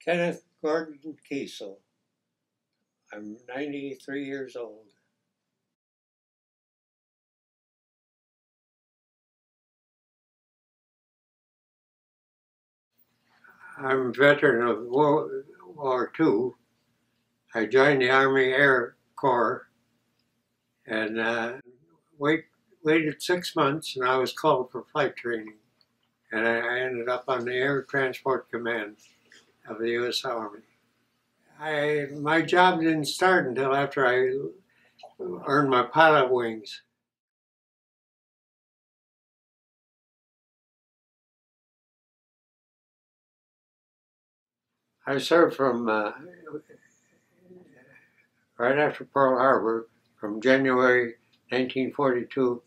Kenneth Gordon Kiesal. I'm 93 years old. I'm a veteran of World War II. I joined the Army Air Corps and waited 6 months, and I was called for flight training. And I ended up on the Air Transport Command of the U.S. Army. My job didn't start until after I earned my pilot wings. I served from right after Pearl Harbor, from January 1942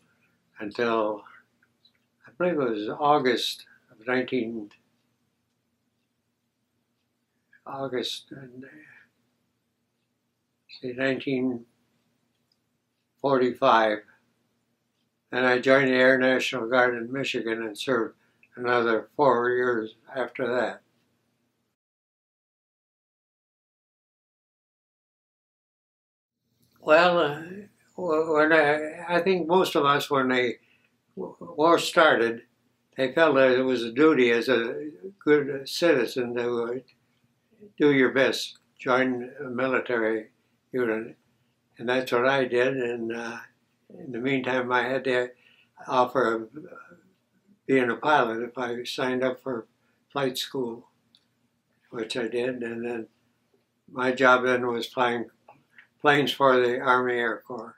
until I believe it was August 1945. And I joined the Air National Guard in Michigan and served another 4 years after that. Well, I think most of us, when the war started, they felt that it was a duty as a good citizen to do your best, join a military unit. And that's what I did. And in the meantime, I had the offer of being a pilot if I signed up for flight school, which I did. And then my job then was flying planes for the Army Air Corps.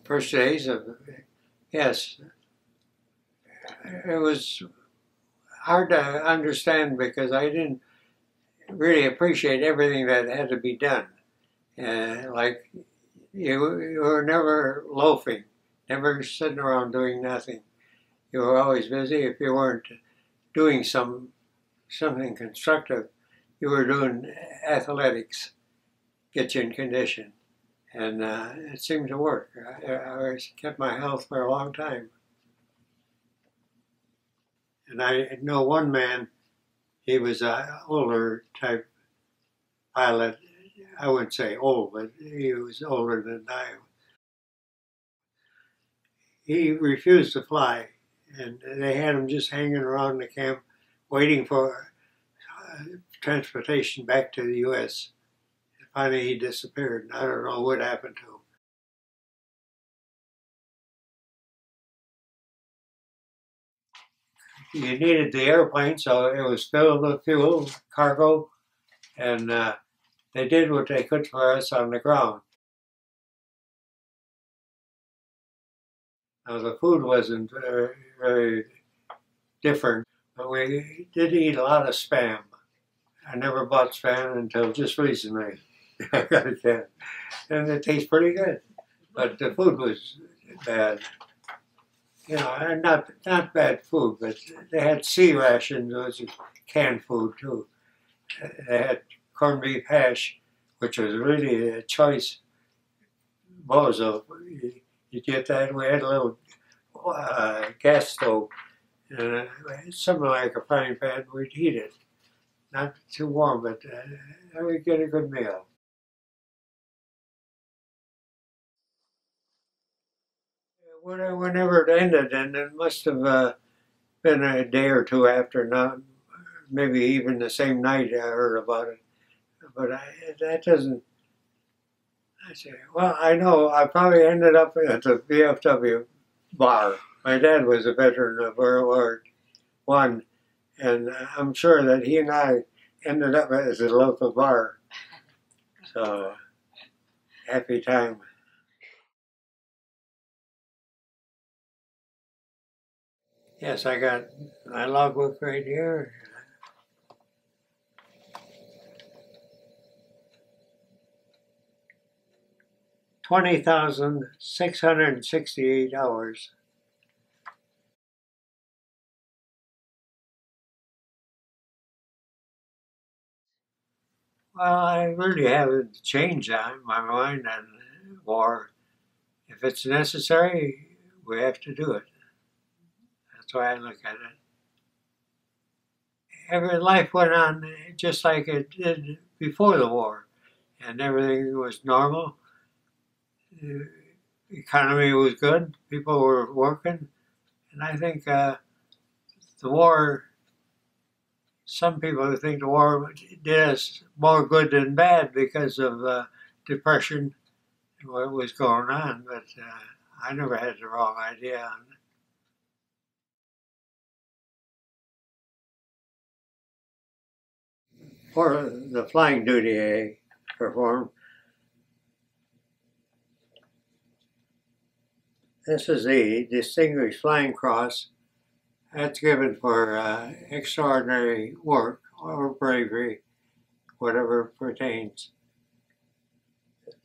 First days of, yes, it was hard to understand because I didn't really appreciate everything that had to be done. Like you were never loafing, never sitting around doing nothing. You were always busy. If you weren't doing something constructive, you were doing athletics, get you in condition. And it seemed to work. I kept my health for a long time. And I know one man, he was an older type pilot. I wouldn't say old, but he was older than I. He refused to fly, and they had him just hanging around the camp waiting for transportation back to the U.S. And finally he disappeared. I don't know what happened to him. You needed the airplane, so it was filled with fuel, cargo, and they did what they could for us on the ground. Now the food wasn't very different, but we did eat a lot of Spam. I never bought Spam until just recently. I got a can, and it tastes pretty good, but the food was bad. You know, and not bad food, but they had sea rations, which is canned food too. They had corned beef hash, which was really a choice bozo. You get that. We had a little gas stove, and something like a frying pan. We'd heat it, not too warm, but we'd get a good meal. Whenever it ended, and it must have been a day or two after, not maybe even the same night I heard about it. But that doesn't. I say, well, I know I probably ended up at the VFW bar. My dad was a veteran of World War I, and I'm sure that he and I ended up at the local bar. So, happy time. Yes, I got my logbook right here. 20,668 hours. Well, I really haven't changed my mind on war. If it's necessary, we have to do it. That's the way I look at it. Every life went on just like it did before the war, and everything was normal. The economy was good. People were working, and I think the war. Some people think the war did us more good than bad because of depression and what was going on, but I never had the wrong idea on it. For the flying duty I performed, this is the Distinguished Flying Cross. That's given for extraordinary work or bravery, whatever pertains.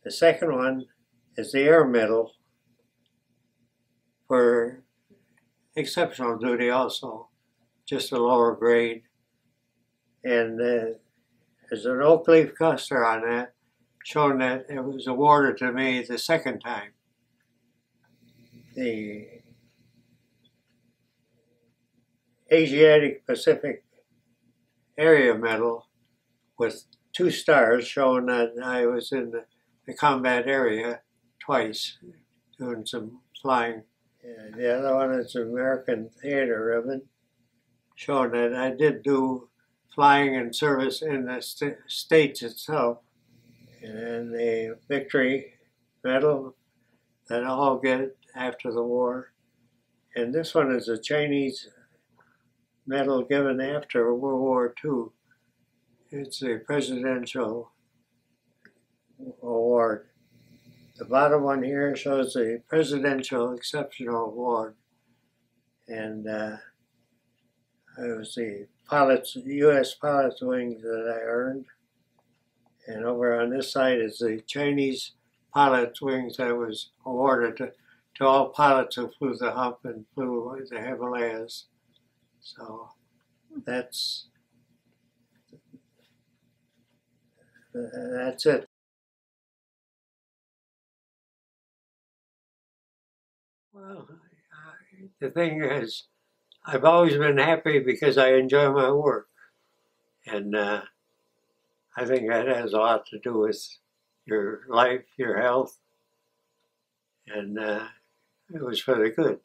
The second one is the Air Medal for exceptional duty also, just a lower grade. And there's an oak leaf cluster on that, showing that it was awarded to me the second time. The Asiatic Pacific Area Medal with 2 stars, showing that I was in the combat area twice, doing some flying. And the other one is American Theater Ribbon, showing that I did do flying and service in the States itself. And the Victory Medal that I'll get after the war. And this one is a Chinese medal given after World War II. It's a presidential award. The bottom one here shows the Presidential Exceptional Award. And it was the U.S. Pilot's Wings that I earned. And over on this side is the Chinese Pilot's Wings that was awarded to all pilots who flew the hump and flew the Himalayas. So that's it. Well, the thing is, I've always been happy because I enjoy my work. And I think that has a lot to do with your life, your health, and it was for the good.